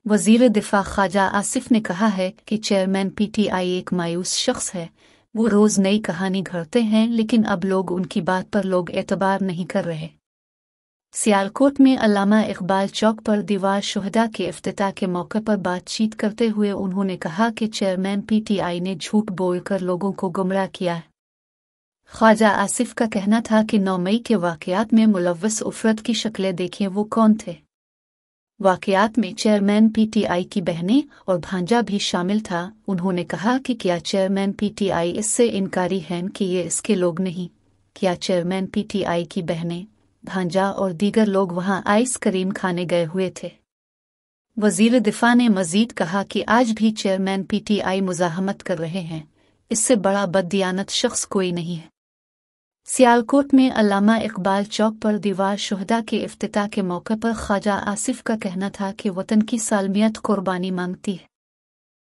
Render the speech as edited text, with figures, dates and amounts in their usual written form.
वज़ीर दिफा ख्वाजा आसिफ ने कहा है कि चेयरमैन पीटीआई एक मायूस शख्स है। वो रोज़ नई कहानी घड़ते हैं, लेकिन अब लोग उनकी बात पर एतबार नहीं कर रहे। सियालकोट में अल्लामा इकबाल चौक पर दीवार शुहदा के इफ्तिताह के मौके पर बातचीत करते हुए उन्होंने कहा कि चेयरमैन पीटीआई ने झूठ बोलकर लोगों को गुमराह किया है। ख्वाजा आसिफ का कहना था कि 9 मई के वाक़यात में मुलव्वस उफ़रत की शक्लें देखिए, वो कौन थे। वाक़यात में चेयरमैन पीटीआई की बहनें और भांजा भी शामिल था। उन्होंने कहा कि क्या चेयरमैन पीटीआई इससे इनकारी हैं कि ये इसके लोग नहीं? क्या चेयरमैन पीटीआई की बहनें, भांजा और दीगर लोग वहां आइस करीम खाने गए हुए थे? वज़ीर दिफा ने मजीद कहा कि आज भी चेयरमैन पीटीआई मुज़ाहमत कर रहे हैं। इससे बड़ा बददियानत शख्स कोई नहीं है। सियालकोट में अल्लामा इकबाल चौक पर दीवार शुहदा के इफ्तिताह के मौके पर ख्वाजा आसिफ का कहना था कि वतन की सालमियत कुर्बानी मांगती है।